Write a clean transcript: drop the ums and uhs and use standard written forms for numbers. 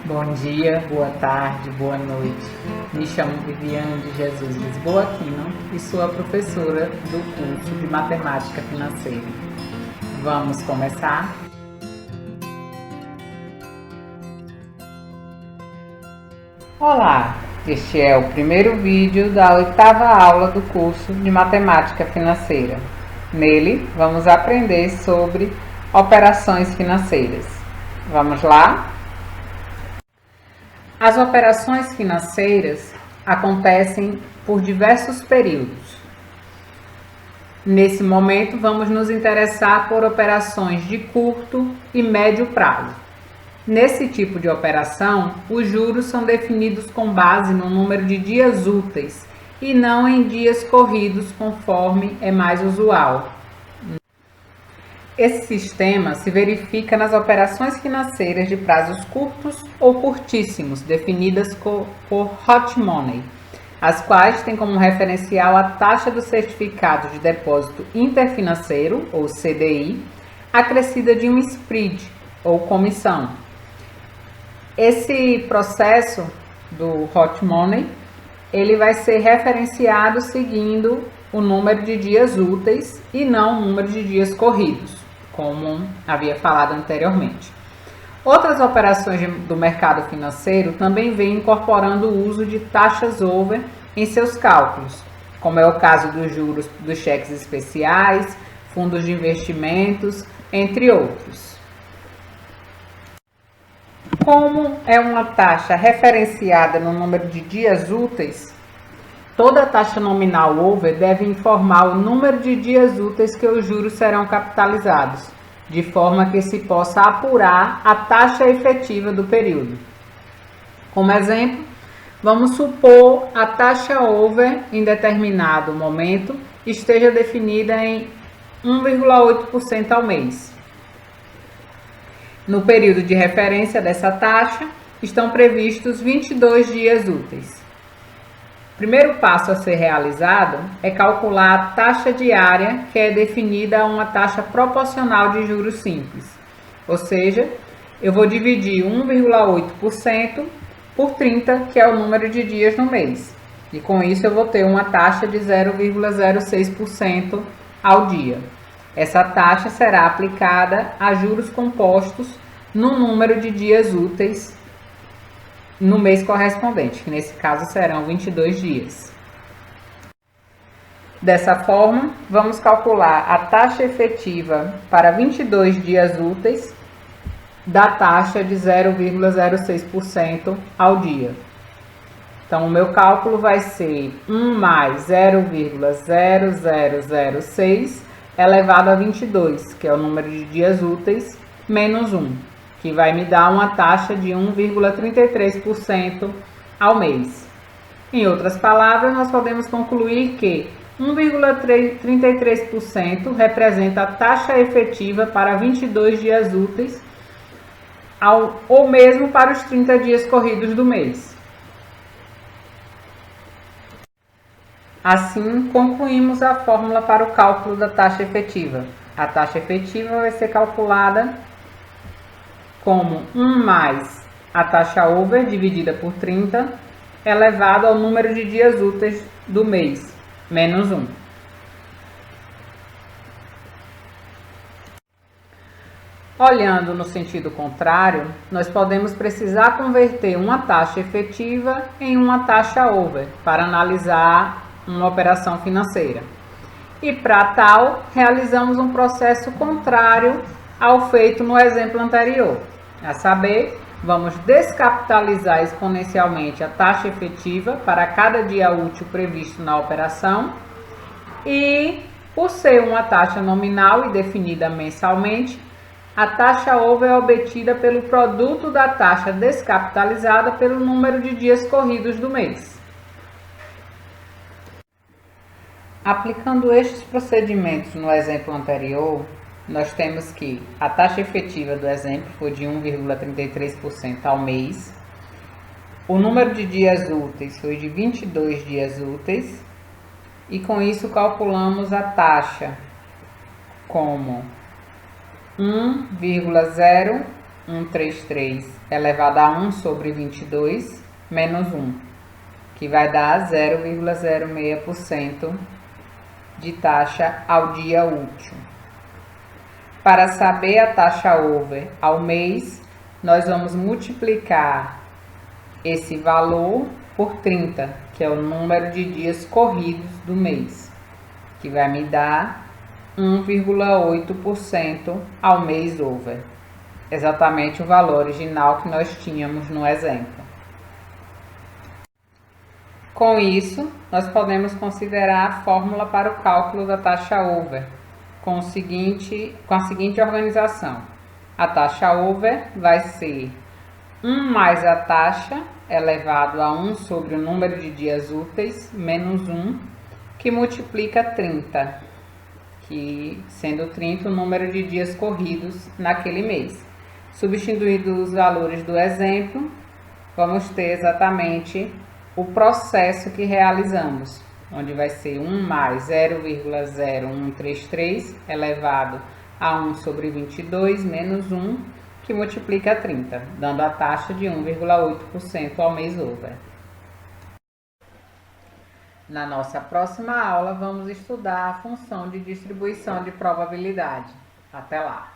Bom dia, boa tarde, boa noite. Me chamo Viviane de Jesus Lisboa Aquino e sou a professora do curso de Matemática Financeira. Vamos começar? Olá, este é o primeiro vídeo da 8ª aula do curso de Matemática Financeira. Nele, vamos aprender sobre operações financeiras. Vamos lá? As operações financeiras acontecem por diversos períodos. Nesse momento, vamos nos interessar por operações de curto e médio prazo. Nesse tipo de operação, os juros são definidos com base no número de dias úteis e não em dias corridos, conforme é mais usual. Esse sistema se verifica nas operações financeiras de prazos curtos ou curtíssimos, definidas por hot money, as quais têm como referencial a taxa do certificado de depósito interfinanceiro, ou CDI, acrescida de um spread, ou comissão. Esse processo do hot money, ele vai ser referenciado seguindo o número de dias úteis e não o número de dias corridos, como havia falado anteriormente. Outras operações do mercado financeiro também vêm incorporando o uso de taxas over em seus cálculos, como é o caso dos juros dos cheques especiais, fundos de investimentos, entre outros. Como é uma taxa referenciada no número de dias úteis, toda taxa nominal over deve informar o número de dias úteis que os juros serão capitalizados, de forma que se possa apurar a taxa efetiva do período. Como exemplo, vamos supor a taxa over em determinado momento esteja definida em 1,8% ao mês. No período de referência dessa taxa, estão previstos 22 dias úteis. O primeiro passo a ser realizado é calcular a taxa diária, que é definida a uma taxa proporcional de juros simples. Ou seja, eu vou dividir 1,8% por 30, que é o número de dias no mês. E com isso eu vou ter uma taxa de 0,06% ao dia. Essa taxa será aplicada a juros compostos no número de dias úteis no mês correspondente, que nesse caso serão 22 dias. Dessa forma, vamos calcular a taxa efetiva para 22 dias úteis da taxa de 0,06% ao dia. Então, o meu cálculo vai ser 1 mais 0,0006 elevado a 22, que é o número de dias úteis, menos 1, que vai me dar uma taxa de 1,33% ao mês. Em outras palavras, nós podemos concluir que 1,33% representa a taxa efetiva para 22 dias úteis, ou mesmo para os 30 dias corridos do mês. Assim, concluímos a fórmula para o cálculo da taxa efetiva. A taxa efetiva vai ser calculada como 1 mais a taxa over dividida por 30 elevado ao número de dias úteis do mês, menos 1. Olhando no sentido contrário, nós podemos precisar converter uma taxa efetiva em uma taxa over para analisar uma operação financeira. E para tal, realizamos um processo contrário ao feito no exemplo anterior. A saber, vamos descapitalizar exponencialmente a taxa efetiva para cada dia útil previsto na operação e, por ser uma taxa nominal e definida mensalmente, a taxa over é obtida pelo produto da taxa descapitalizada pelo número de dias corridos do mês. Aplicando estes procedimentos no exemplo anterior, nós temos que a taxa efetiva do exemplo foi de 1,33% ao mês, o número de dias úteis foi de 22 dias úteis, e com isso calculamos a taxa como 1,0 133 elevado a 1 sobre 22 menos 1, que vai dar 0,06% de taxa ao dia útil. Para saber a taxa over ao mês, nós vamos multiplicar esse valor por 30, que é o número de dias corridos do mês, que vai me dar 1,8% ao mês over. Exatamente o valor original que nós tínhamos no exemplo. Com isso, nós podemos considerar a fórmula para o cálculo da taxa over, com a seguinte organização. A taxa over vai ser 1 mais a taxa elevado a 1 sobre o número de dias úteis menos 1, que multiplica 30, que sendo 30 o número de dias corridos naquele mês. Substituindo os valores do exemplo, vamos ter exatamente o processo que realizamos, onde vai ser 1 mais 0,0133 elevado a 1 sobre 22 menos 1, que multiplica 30, dando a taxa de 1,8% ao mês over. Na nossa próxima aula, vamos estudar a função de distribuição de probabilidade. Até lá!